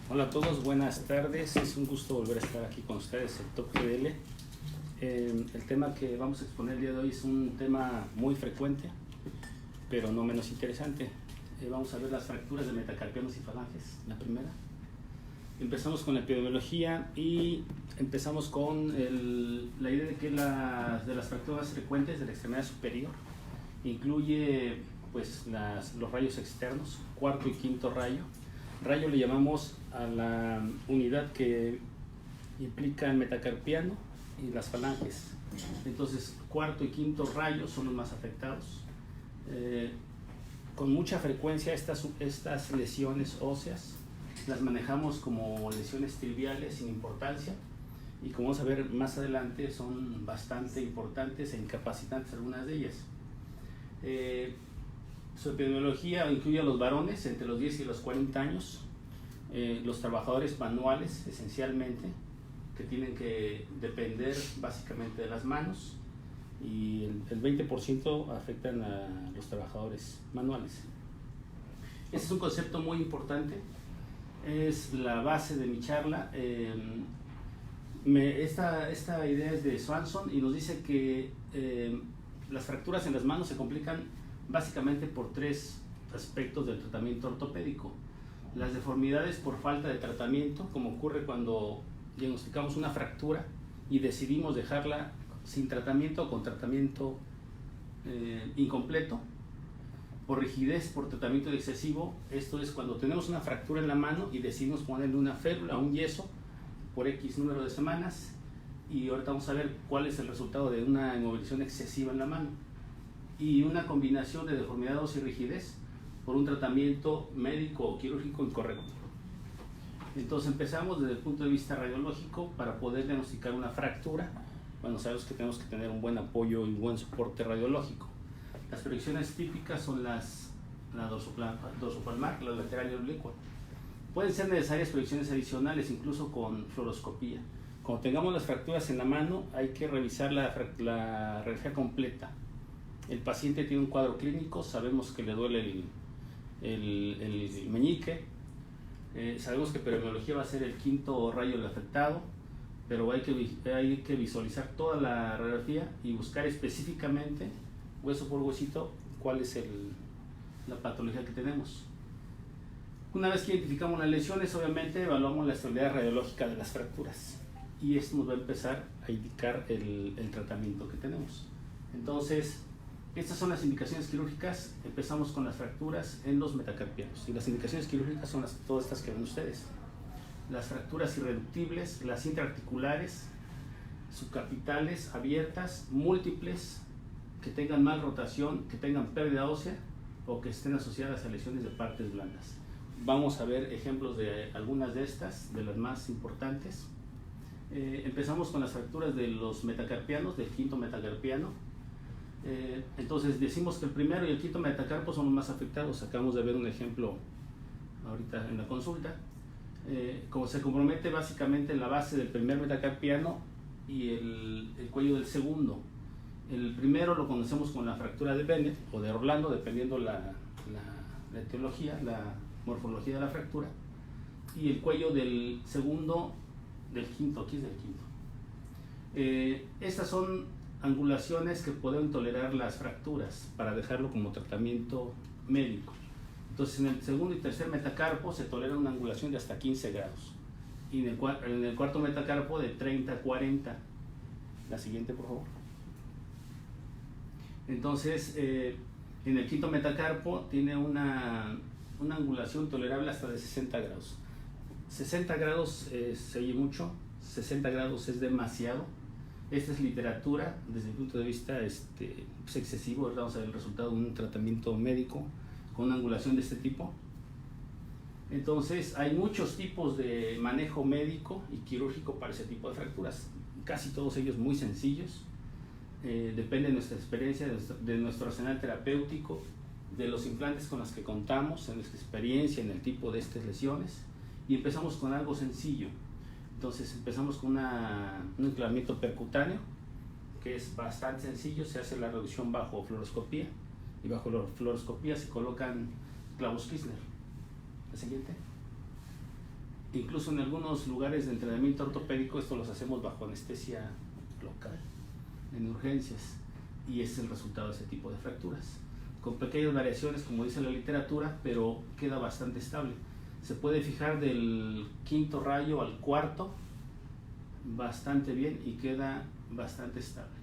Hola a todos, buenas tardes. Es un gusto volver a estar aquí con ustedes en Top GDL. El tema que vamos a exponer el día de hoy es un tema muy frecuente, pero no menos interesante. Vamos a ver las fracturas de metacarpianos y falanges, la primera. Empezamos con la epidemiología y empezamos con la idea de que de las fracturas frecuentes de la extremidad superior incluye pues, los rayos externos, cuarto y quinto rayo. Rayo le llamamos a la unidad que implica el metacarpiano y las falanges. Entonces, cuarto y quinto rayos son los más afectados. Con mucha frecuencia estas lesiones óseas las manejamos como lesiones triviales sin importancia y como vamos a ver más adelante son bastante importantes e incapacitantes algunas de ellas. Su epidemiología incluye a los varones entre los 10 y los 40 años, los trabajadores manuales esencialmente, que tienen que depender básicamente de las manos, y el 20% afectan a los trabajadores manuales. Este es un concepto muy importante, es la base de mi charla. Esta idea es de Swanson y nos dice que las fracturas en las manos se complican básicamente por tres aspectos del tratamiento ortopédico. Las deformidades por falta de tratamiento, como ocurre cuando diagnosticamos una fractura y decidimos dejarla sin tratamiento o con tratamiento incompleto. Por rigidez, por tratamiento excesivo, esto es cuando tenemos una fractura en la mano y decidimos ponerle una férula, un yeso, por X número de semanas, y ahorita vamos a ver cuál es el resultado de una inmovilización excesiva en la mano. Y una combinación de deformidad ósea y rigidez por un tratamiento médico o quirúrgico incorrecto. Entonces empezamos desde el punto de vista radiológico para poder diagnosticar una fractura. Bueno, sabemos que tenemos que tener un buen apoyo y un buen soporte radiológico. Las proyecciones típicas son la dorsopalmar, la lateral y oblicua. Pueden ser necesarias proyecciones adicionales, incluso con fluoroscopía. Cuando tengamos las fracturas en la mano, hay que revisar la radiografía completa. El paciente tiene un cuadro clínico, sabemos que le duele el meñique, sabemos que periodología va a ser el quinto rayo del afectado, pero hay que visualizar toda la radiografía y buscar específicamente, hueso por huesito, cuál es la patología que tenemos. Una vez que identificamos las lesiones, obviamente evaluamos la estabilidad radiológica de las fracturas y esto nos va a empezar a indicar el tratamiento que tenemos. Entonces, estas son las indicaciones quirúrgicas. Empezamos con las fracturas en los metacarpianos. Y las indicaciones quirúrgicas son todas estas que ven ustedes. Las fracturas irreductibles, las intraarticulares, subcapitales, abiertas, múltiples, que tengan mal rotación, que tengan pérdida ósea o que estén asociadas a lesiones de partes blandas. Vamos a ver ejemplos de algunas de estas, de las más importantes. Empezamos con las fracturas de los metacarpianos, del quinto metacarpiano. Entonces decimos que el primero y el quinto metacarpo son los más afectados. Acabamos de ver un ejemplo ahorita en la consulta. Como se compromete básicamente en la base del primer metacarpiano y el cuello del segundo. El primero lo conocemos con la fractura de Bennett o de Orlando, dependiendo la etiología, la morfología de la fractura. Y el cuello del segundo, del quinto, aquí es del quinto. Estas son angulaciones que pueden tolerar las fracturas para dejarlo como tratamiento médico. Entonces en el segundo y tercer metacarpo se tolera una angulación de hasta 15 grados y en el cuarto metacarpo de 30 a 40. La siguiente, por favor. Entonces en el quinto metacarpo tiene una angulación tolerable hasta de 60 grados. 60 grados se oye mucho, 60 grados es demasiado. Esta es literatura desde el punto de vista excesivo. Vamos a ver el resultado de un tratamiento médico con una angulación de este tipo. Entonces hay muchos tipos de manejo médico y quirúrgico para ese tipo de fracturas, casi todos ellos muy sencillos. Depende de nuestra experiencia, de nuestro arsenal terapéutico, de los implantes con los que contamos, en nuestra experiencia, en el tipo de estas lesiones, y empezamos con algo sencillo. Entonces empezamos con un enclavamiento percutáneo, que es bastante sencillo. Se hace la reducción bajo fluoroscopía, y bajo la fluoroscopía se colocan clavos Kirchner. La siguiente. Incluso en algunos lugares de entrenamiento ortopédico esto los hacemos bajo anestesia local, en urgencias, y ese es el resultado de ese tipo de fracturas, con pequeñas variaciones como dice la literatura, pero queda bastante estable. Se puede fijar del quinto rayo al cuarto bastante bien y queda bastante estable,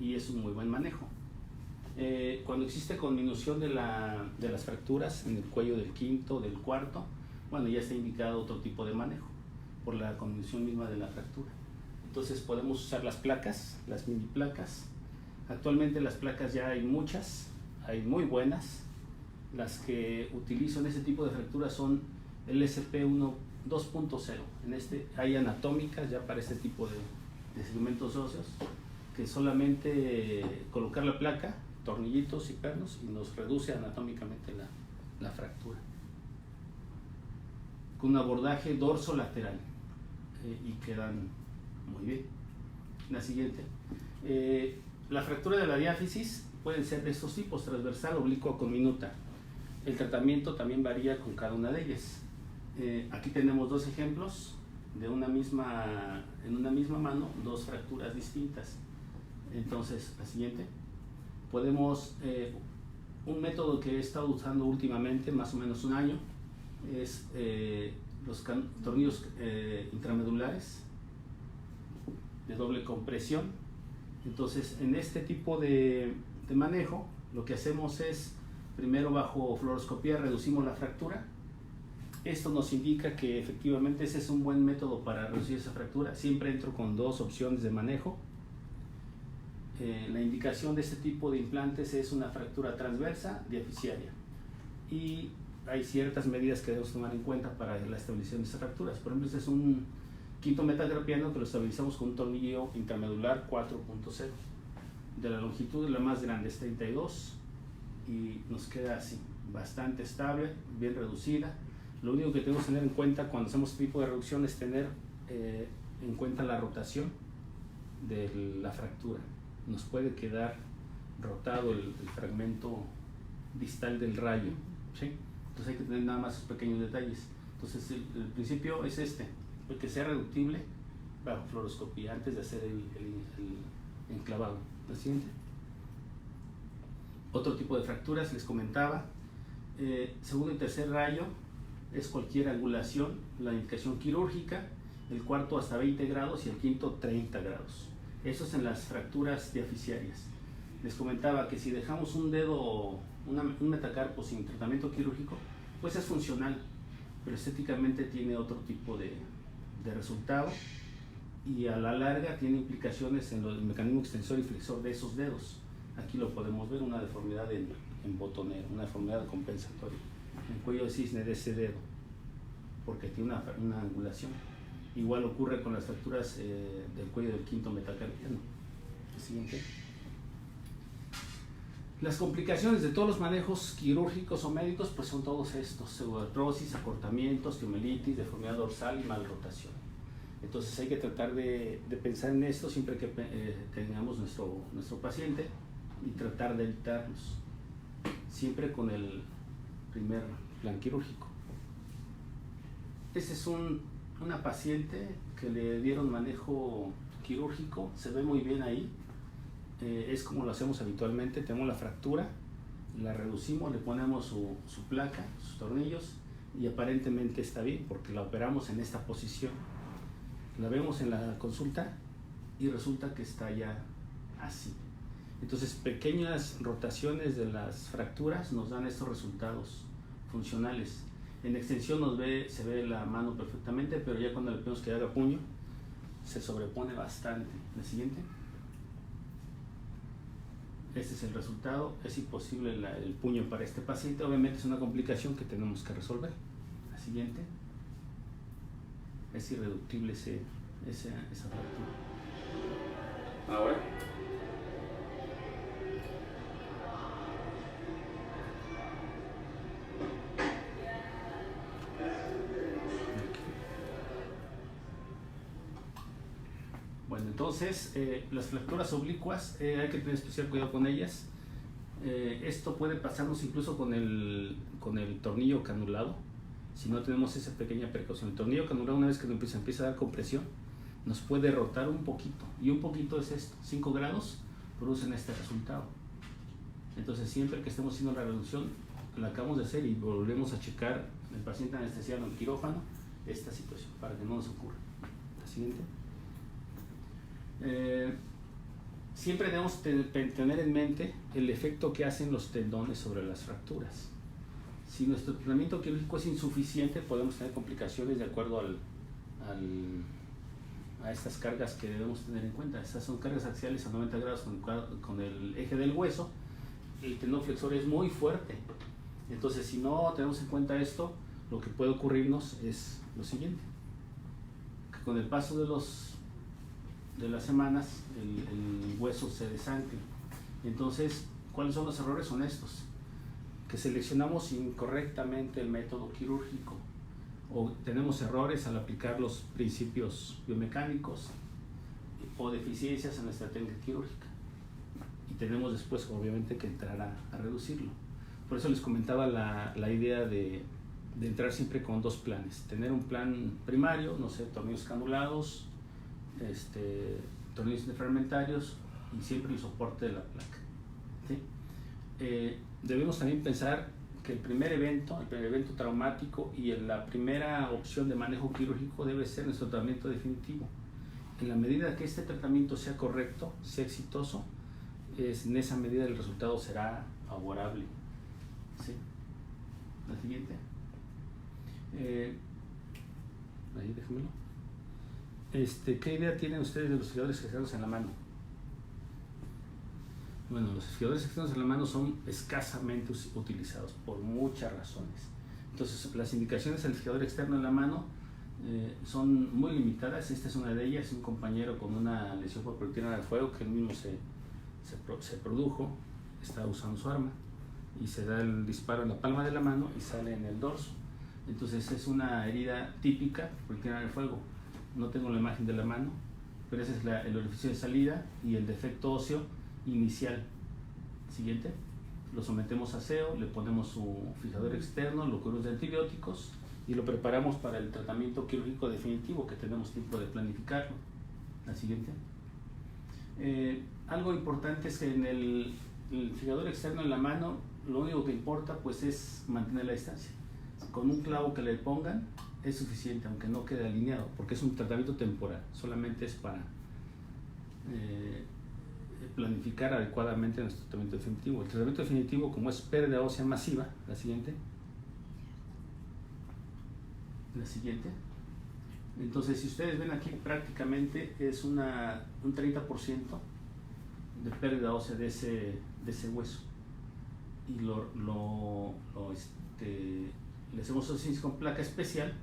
y es un muy buen manejo. Cuando existe conminución de las fracturas en el cuello del quinto, del cuarto, bueno, ya está indicado otro tipo de manejo por la condición misma de la fractura. Entonces podemos usar las placas, las mini placas. Actualmente las placas ya hay muchas, hay muy buenas. Las que utilizo en ese tipo de fracturas son el SP1 2.0. En este hay anatómicas ya para este tipo de segmentos óseos, que solamente colocar la placa, tornillitos y pernos, y nos reduce anatómicamente la fractura, con un abordaje dorso-lateral, y quedan muy bien. La siguiente, la fractura de la diáfisis pueden ser de estos tipos: transversal, oblicua, con minuta. El tratamiento también varía con cada una de ellas. Aquí tenemos dos ejemplos de en una misma mano, dos fracturas distintas. Entonces, la siguiente, podemos, un método que he estado usando últimamente, más o menos un año, es los tornillos intramedulares de doble compresión. Entonces, en este tipo de manejo, lo que hacemos es, primero bajo fluoroscopía reducimos la fractura. Esto nos indica que efectivamente ese es un buen método para reducir esa fractura. Siempre entro con dos opciones de manejo. La indicación de este tipo de implantes es una fractura transversa diaficiaria, y hay ciertas medidas que debemos tomar en cuenta para la estabilización de estas fracturas. Por ejemplo, este es un quinto metacarpiano que lo estabilizamos con un tornillo intramedular 4.0. De la longitud de la más grande es 32 y nos queda así, bastante estable, bien reducida. Lo único que tenemos que tener en cuenta cuando hacemos este tipo de reducción es tener en cuenta la rotación de la fractura. Nos puede quedar rotado el fragmento distal del rayo, ¿sí? Entonces hay que tener nada más esos pequeños detalles. Entonces el principio es el que sea reductible bajo fluoroscopía antes de hacer el enclavado. La siguiente. Otro tipo de fracturas, les comentaba, segundo y tercer rayo es cualquier angulación, la indicación quirúrgica, el cuarto hasta 20 grados y el quinto 30 grados. Eso es en las fracturas diaficiarias. Les comentaba que si dejamos un dedo, un metacarpo sin tratamiento quirúrgico, pues es funcional, pero estéticamente tiene otro tipo de resultado, y a la larga tiene implicaciones en el mecanismo extensor y flexor de esos dedos. Aquí lo podemos ver, una deformidad en botonero, una deformidad compensatoria en cuello de cisne de ese dedo, porque tiene una angulación. Igual ocurre con las fracturas del cuello del quinto metacarpiano. El siguiente. Las complicaciones de todos los manejos quirúrgicos o médicos pues son todos estos: pseudoartrosis, acortamientos, tiomelitis, deformidad dorsal y malrotación. Entonces hay que tratar de pensar en esto siempre que tengamos nuestro paciente, y tratar de evitarlos, siempre con el primer plan quirúrgico. Este es una paciente que le dieron manejo quirúrgico, se ve muy bien ahí. Es como lo hacemos habitualmente: tenemos la fractura, la reducimos, le ponemos su placa, sus tornillos, y aparentemente está bien porque la operamos en esta posición. La vemos en la consulta y resulta que está ya así. Entonces, pequeñas rotaciones de las fracturas nos dan estos resultados funcionales. En extensión se ve la mano perfectamente, pero ya cuando le pedimos que haga puño, se sobrepone bastante. La siguiente. Este es el resultado. Es imposible el puño para este paciente. Obviamente es una complicación que tenemos que resolver. La siguiente. Es irreductible esa fractura. Ahora. Bueno, entonces las fracturas oblicuas hay que tener especial cuidado con ellas. Esto puede pasarnos incluso con el tornillo canulado. si no tenemos esa pequeña precaución. El tornillo canular, una vez que empieza a dar compresión, nos puede rotar un poquito, y un poquito es esto, 5 grados producen este resultado. Entonces siempre que estemos haciendo la reducción, la acabamos de hacer y volvemos a checar el paciente anestesiado en el quirófano esta situación para que no nos ocurra. La siguiente. Siempre debemos tener en mente el efecto que hacen los tendones sobre las fracturas. Si nuestro tratamiento quirúrgico es insuficiente, podemos tener complicaciones de acuerdo a estas cargas que debemos tener en cuenta. Estas son cargas axiales a 90 grados con el eje del hueso. El tendón flexor es muy fuerte. Entonces, si no tenemos en cuenta esto, lo que puede ocurrirnos es lo siguiente: que con el paso de las semanas el hueso se desancle. Entonces, ¿cuáles son los errores? Son estos: que seleccionamos incorrectamente el método quirúrgico, o tenemos errores al aplicar los principios biomecánicos, o deficiencias en nuestra técnica quirúrgica, y tenemos después obviamente que entrar a reducirlo. Por eso les comentaba la idea de entrar siempre con 2 planes: tener un plan primario, no sé, tornillos canulados, tornillos interfermentarios, y siempre el soporte de la placa, ¿sí? Debemos también pensar que el primer evento traumático y la primera opción de manejo quirúrgico debe ser nuestro tratamiento definitivo. En la medida que este tratamiento sea correcto, sea exitoso, en esa medida el resultado será favorable, ¿sí? La siguiente. Ahí déjamelo. ¿Qué idea tienen ustedes de los fijadores externos en la mano? Bueno, los fijadores externos en la mano son escasamente utilizados por muchas razones. Entonces, las indicaciones del fijador externo en la mano son muy limitadas. Esta es una de ellas: un compañero con una lesión por proyectil de fuego que él mismo se produjo, está usando su arma y se da el disparo en la palma de la mano y sale en el dorso. Entonces es una herida típica por proyectil de fuego. No tengo la imagen de la mano, pero ese es el orificio de salida y el defecto óseo inicial. Siguiente. Lo sometemos a aseo, le ponemos su fijador externo, lo cubrimos de antibióticos y lo preparamos para el tratamiento quirúrgico definitivo, que tenemos tiempo de planificarlo. La siguiente. Algo importante es que en el fijador externo en la mano, lo único que importa pues es mantener la distancia. Con un clavo que le pongan es suficiente, aunque no quede alineado, porque es un tratamiento temporal, solamente es para planificar adecuadamente nuestro tratamiento definitivo. El tratamiento definitivo, como es pérdida ósea masiva, la siguiente. Entonces, si ustedes ven aquí, prácticamente es un 30% de pérdida ósea de ese hueso, y le hacemos ossis con placa especial,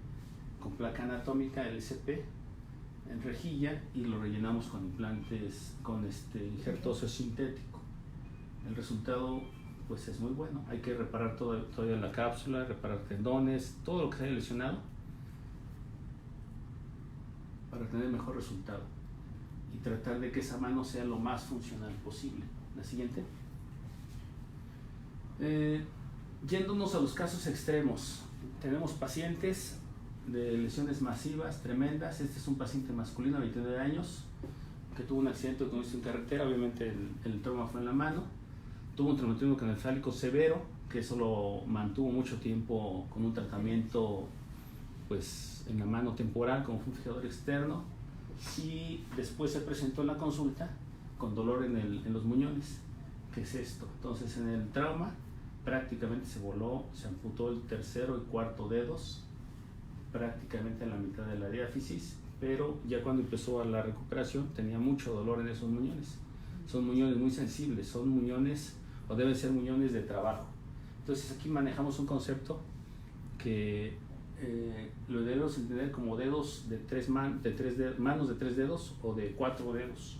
con placa anatómica LCP en rejilla, y lo rellenamos con implantes, con injerto óseo sintético. El resultado pues es muy bueno. Hay que reparar todavía la cápsula, reparar tendones, todo lo que se haya lesionado, para tener mejor resultado y tratar de que esa mano sea lo más funcional posible. La siguiente. Yéndonos a los casos extremos, tenemos pacientes de lesiones masivas tremendas. Este es un paciente masculino de 29 años que tuvo un accidente en carretera. Obviamente el trauma fue en la mano. Tuvo un traumatismo craneoencefálico severo, que eso lo mantuvo mucho tiempo con un tratamiento pues en la mano temporal con un fijador externo, y después se presentó en la consulta con dolor en los muñones. ¿Qué es esto? Entonces, en el trauma prácticamente se amputó el tercero y cuarto dedos, prácticamente en la mitad de la diáfisis, pero ya cuando empezó a la recuperación tenía mucho dolor en esos muñones. Son muñones muy sensibles, son muñones, o deben ser muñones de trabajo. Entonces aquí manejamos un concepto que lo debemos entender como dedos manos de 3 dedos o de 4 dedos,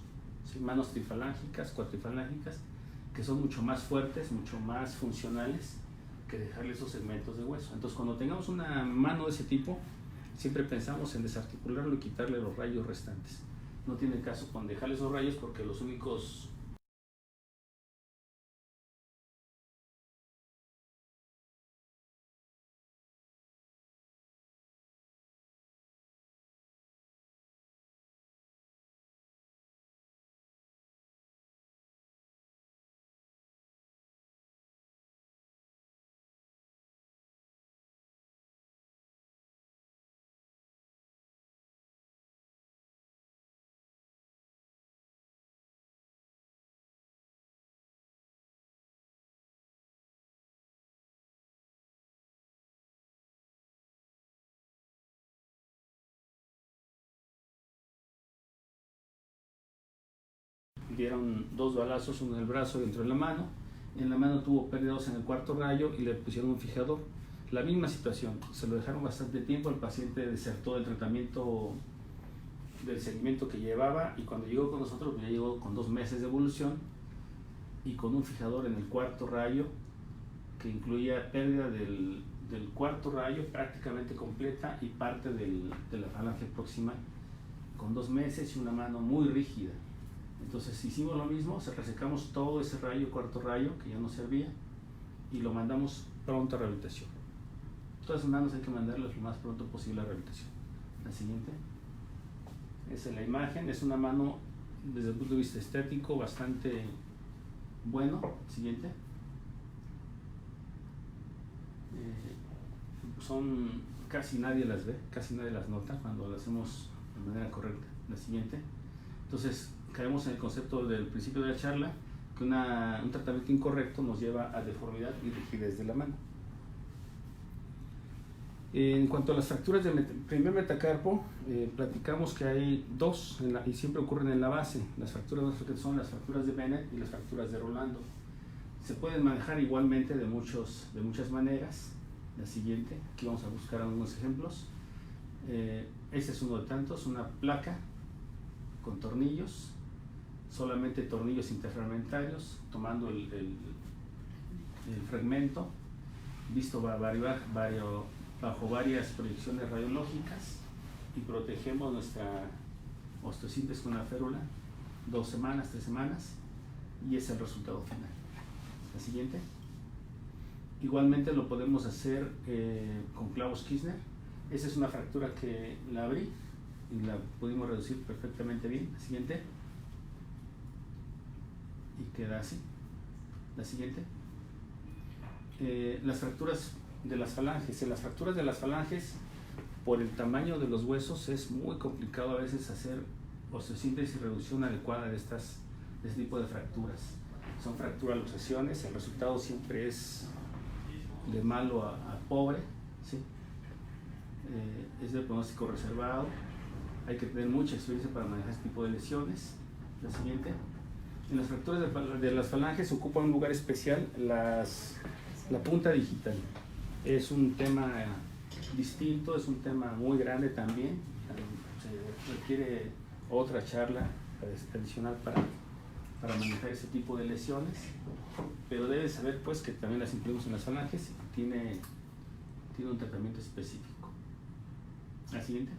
¿sí? Manos trifalángicas, cuatrifalángicas, que son mucho más fuertes, mucho más funcionales que dejarle esos segmentos de hueso. Entonces, cuando tengamos una mano de ese tipo, siempre pensamos en desarticularlo y quitarle los rayos restantes. No tiene caso con dejarle esos rayos, porque los únicos dieron 2 balazos, uno en el brazo y otro en la mano. En la mano tuvo pérdidas en el cuarto rayo y le pusieron un fijador. La misma situación, se lo dejaron bastante tiempo, el paciente desertó del tratamiento, del seguimiento que llevaba, y cuando llegó con nosotros ya llegó con 2 meses de evolución y con un fijador en el cuarto rayo que incluía pérdida del cuarto rayo prácticamente completa y parte de la falange proximal, con 2 meses y una mano muy rígida. Entonces hicimos lo mismo, resecamos todo ese rayo, cuarto rayo, que ya no servía, y lo mandamos pronto a rehabilitación. Todas las manos hay que mandarlas lo más pronto posible a rehabilitación. La siguiente. Esa es la imagen, es una mano desde el punto de vista estético bastante bueno. Siguiente. Son, casi nadie las ve, casi nadie las nota cuando las hacemos de manera correcta. La siguiente. Entonces caemos en el concepto del principio de la charla, que un tratamiento incorrecto nos lleva a deformidad y rigidez de la mano. En cuanto a las fracturas del primer metacarpo, platicamos que hay 2 y siempre ocurren en la base. Las fracturas más frecuentes son las fracturas de Bennett y las fracturas de Rolando. Se pueden manejar igualmente de muchas maneras. La siguiente, aquí vamos a buscar algunos ejemplos. Este es uno de tantos, una placa con tornillos, solamente tornillos interfragmentarios, tomando el fragmento, visto bajo varias proyecciones radiológicas, y protegemos nuestra osteosíntesis con una férula 2 semanas, 3 semanas, y es el resultado final. La siguiente. Igualmente lo podemos hacer con clavos Kirchner. Esa es una fractura que la abrí y la pudimos reducir perfectamente bien. La siguiente. Y queda así. La siguiente. Las fracturas de las falanges. En las fracturas de las falanges, por el tamaño de los huesos, es muy complicado a veces hacer osteosíntesis y reducción adecuada de este tipo de fracturas. Son fracturas luxaciones, el resultado siempre es de malo a pobre, ¿sí? Es de pronóstico reservado, hay que tener mucha experiencia para manejar este tipo de lesiones. La siguiente. En las fracturas de las falanges ocupa un lugar especial la punta digital. Es un tema distinto, es un tema muy grande también, se requiere otra charla adicional para manejar ese tipo de lesiones, pero debes saber pues que también las incluimos en las falanges y tiene un tratamiento específico. La siguiente.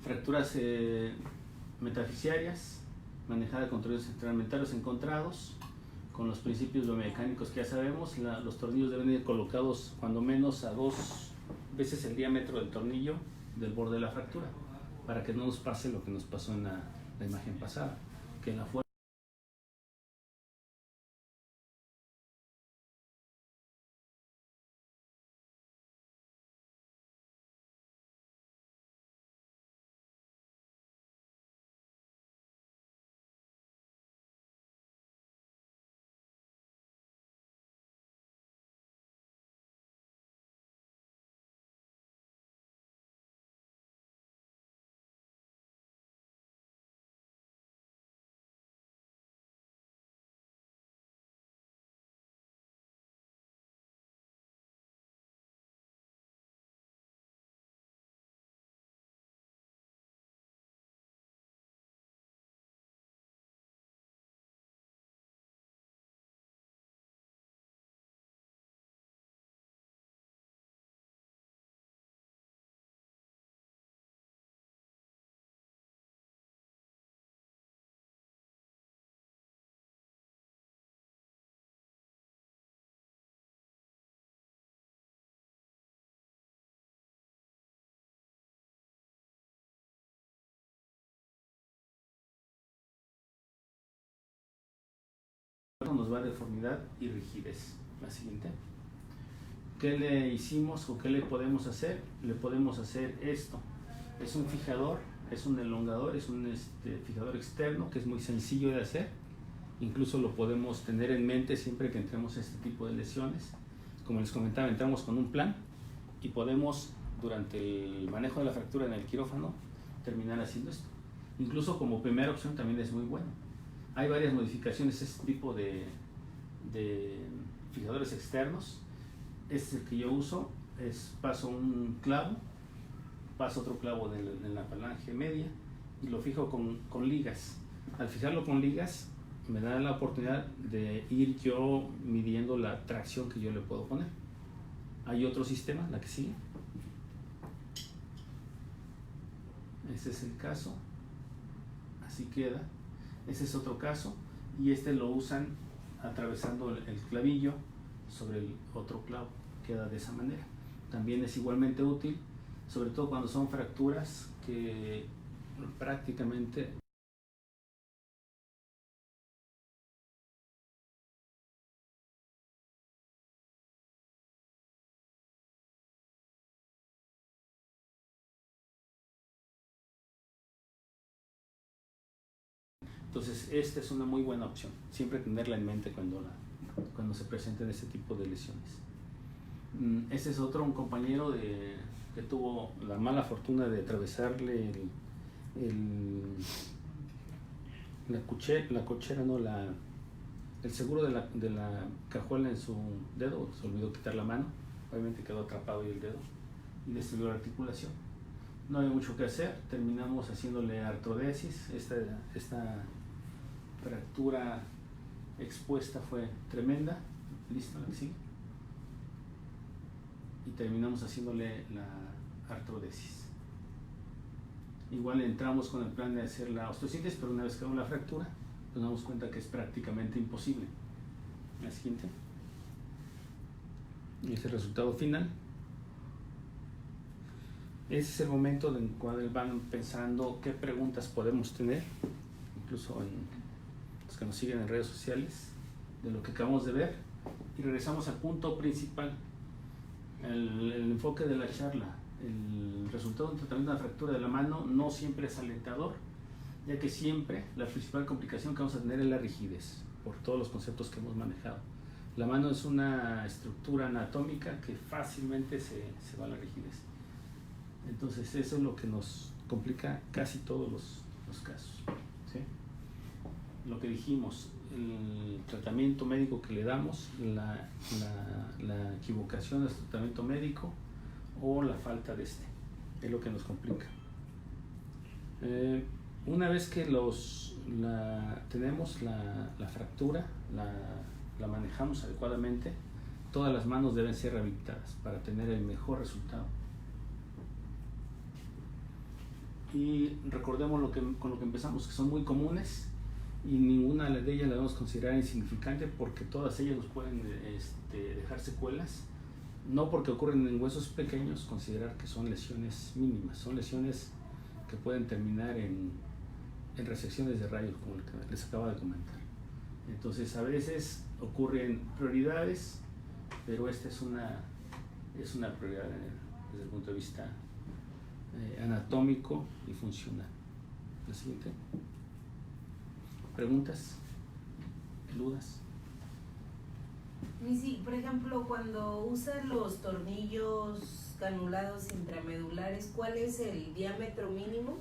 Fracturas metafisiarias, manejada con tornillos intermentarios encontrados, con los principios biomecánicos que ya sabemos. Los tornillos deben ir colocados cuando menos a 2 veces el diámetro del tornillo del borde de la fractura, para que no nos pase lo que nos pasó en la imagen pasada, que en la fuerza nos va a deformidad y rigidez. La siguiente. ¿Qué le hicimos o qué le podemos hacer? Le podemos hacer esto. Es un fijador, es un elongador, es un fijador externo que es muy sencillo de hacer. Incluso lo podemos tener en mente siempre que entremos a este tipo de lesiones. Como les comentaba, entramos con un plan y podemos, durante el manejo de la fractura en el quirófano, terminar haciendo esto. Incluso como primera opción también es muy bueno. Hay varias modificaciones de este tipo de fijadores externos. Este es el que yo uso, paso un clavo, paso otro clavo en la falange media y lo fijo con ligas. Al fijarlo con ligas me da la oportunidad de ir yo midiendo la tracción que yo le puedo poner. Hay otro sistema, la que sigue. Este es el caso, así queda. Ese es otro caso y este lo usan atravesando el clavillo sobre el otro clavo, queda de esa manera. También es igualmente útil, sobre todo cuando son fracturas que prácticamente entonces esta es una muy buena opción, siempre tenerla en mente cuando se presenten este tipo de lesiones. Este es un compañero que tuvo la mala fortuna de atravesarle el seguro de la cajuela en su dedo, se olvidó quitar la mano, obviamente quedó atrapado ahí el dedo y destruyó la articulación. No había mucho que hacer, terminamos haciéndole artrodesis. Esta fractura expuesta fue tremenda. Listo, la que sigue. Y terminamos haciéndole la artrodesis. Igual entramos con el plan de hacer la osteosíntesis, pero una vez que hago la fractura, nos damos cuenta que es prácticamente imposible. La siguiente. Y ese es el resultado final. Ese es el momento en el cual van pensando qué preguntas podemos tener, incluso en los que nos siguen en redes sociales, de lo que acabamos de ver. Y regresamos al punto principal, el enfoque de la charla. El resultado de un tratamiento de una fractura de la mano no siempre es alentador, ya que siempre la principal complicación que vamos a tener es la rigidez, por todos los conceptos que hemos manejado. La mano es una estructura anatómica que fácilmente se va a la rigidez. Entonces eso es lo que nos complica casi todos los casos, ¿sí? Lo que dijimos, el tratamiento médico que le damos, la equivocación del tratamiento médico o la falta de es lo que nos complica. Una vez que tenemos la fractura, la manejamos adecuadamente, todas las manos deben ser rehabilitadas para tener el mejor resultado. Y recordemos con lo que empezamos, que son muy comunes y ninguna de ellas la debemos considerar insignificante, porque todas ellas nos pueden dejar secuelas, no porque ocurren en huesos pequeños considerar que son lesiones mínimas, son lesiones que pueden terminar en resecciones de rayos, como les acabo de comentar. Entonces a veces ocurren prioridades, pero esta es una prioridad desde el punto de vista anatómico y funcional. La siguiente. ¿Preguntas? ¿Dudas? Sí, por ejemplo, cuando usan los tornillos canulados intramedulares, ¿cuál es el diámetro mínimo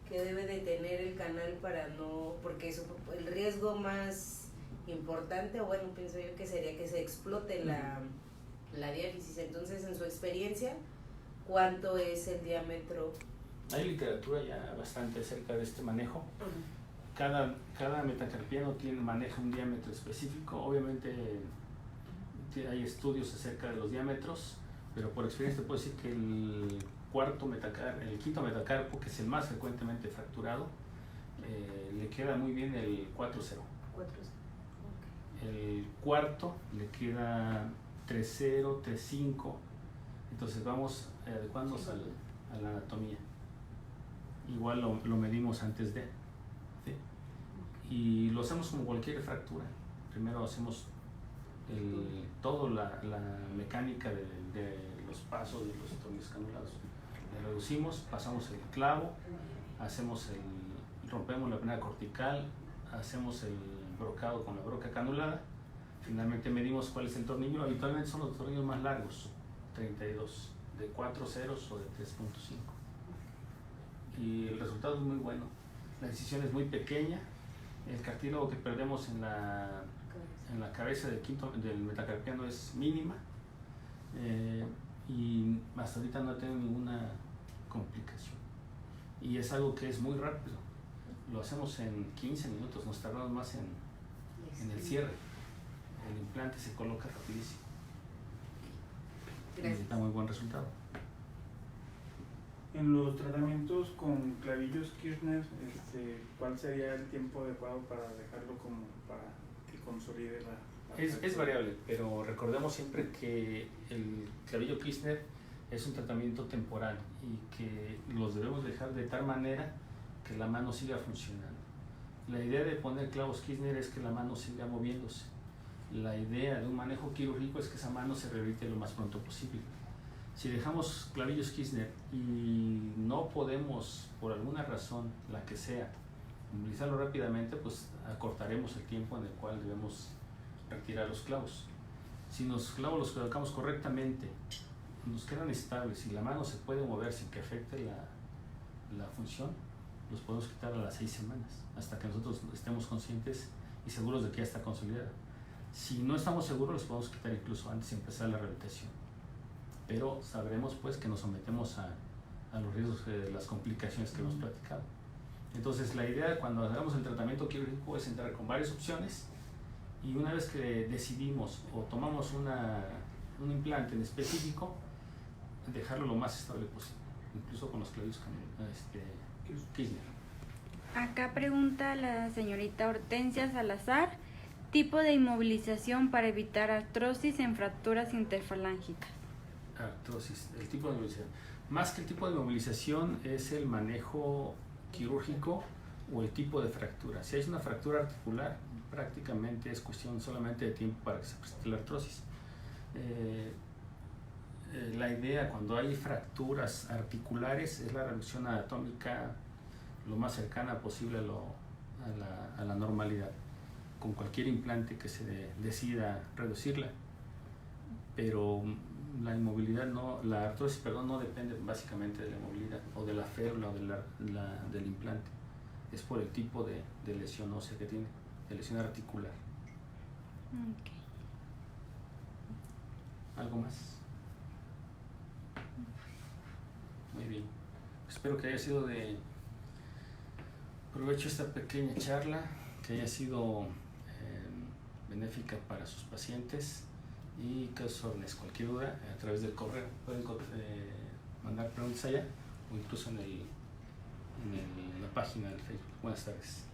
que debe de tener el canal para no, porque eso, el riesgo más importante, o bueno, pienso yo que sería que se explote la diáfisis? Entonces, en su experiencia, ¿cuánto es el diámetro? Hay literatura ya bastante acerca de este manejo. Cada metacarpiano maneja un diámetro específico. Obviamente hay estudios acerca de los diámetros, pero por experiencia te puedo decir que el quinto metacarpo, que es el más frecuentemente fracturado, le queda muy bien el 4-0. Okay. El cuarto le queda 3-0, 3-5. Entonces vamos adecuándonos a la anatomía. Igual lo medimos antes de, ¿sí? Y lo hacemos como cualquier fractura. Primero hacemos toda la mecánica de los pasos de los tornillos canulados. Le reducimos, pasamos el clavo, rompemos la vena cortical, hacemos el brocado con la broca canulada. Finalmente medimos cuál es el tornillo. Habitualmente son los tornillos más largos, 32, de 4 ceros o de 3.5. Y el resultado es muy bueno. La incisión es muy pequeña, el cartílago que perdemos en la cabeza del metacarpiano es mínima, y hasta ahorita no tengo ninguna complicación. Y es algo que es muy rápido. Lo hacemos en 15 minutos, nos tardamos más en el cierre. El implante se coloca rapidísimo. Gracias. Y da muy buen resultado. En los tratamientos con clavillos Kirchner, ¿cuál sería el tiempo adecuado para dejarlo como para que consolide la Es variable, pero recordemos siempre que el clavillo Kirchner es un tratamiento temporal y que los debemos dejar de tal manera que la mano siga funcionando. La idea de poner clavos Kirchner es que la mano siga moviéndose. La idea de un manejo quirúrgico es que esa mano se rehabilite lo más pronto posible. Si dejamos clavillos Kirchner y no podemos, por alguna razón, la que sea, movilizarlo rápidamente, pues acortaremos el tiempo en el cual debemos retirar los clavos. Si los clavos los colocamos correctamente, nos quedan estables y la mano se puede mover sin que afecte la función, los podemos quitar a las 6 semanas, hasta que nosotros estemos conscientes y seguros de que ya está consolidada. Si no estamos seguros, los podemos quitar incluso antes de empezar la rehabilitación. Pero sabremos pues que nos sometemos a los riesgos de las complicaciones que hemos platicado. Entonces la idea cuando hagamos el tratamiento quirúrgico es entrar con varias opciones y una vez que decidimos o tomamos un implante en específico, dejarlo lo más estable posible, incluso con los clavillos Kirchner. Acá pregunta la señorita Hortensia Salazar, tipo de inmovilización para evitar artrosis en fracturas interfalángicas. Artrosis, el tipo de inmovilización. Más que el tipo de inmovilización es el manejo quirúrgico o el tipo de fractura. Si hay una fractura articular, prácticamente es cuestión solamente de tiempo para que se presente la artrosis. La idea cuando hay fracturas articulares es la reducción anatómica lo más cercana posible a la normalidad, con cualquier implante que se decida reducirla. Pero la inmovilidad la artrosis no depende básicamente de la inmovilidad o de la férula o del implante. Es por el tipo de lesión ósea que tiene, de lesión articular. Okay. ¿Algo más? Muy bien. Espero que haya sido de provecho esta pequeña charla, que haya sido benéfica para sus pacientes y que os órdenes cualquier duda a través del correo. Pueden mandar preguntas allá o incluso en la página del Facebook. Buenas tardes.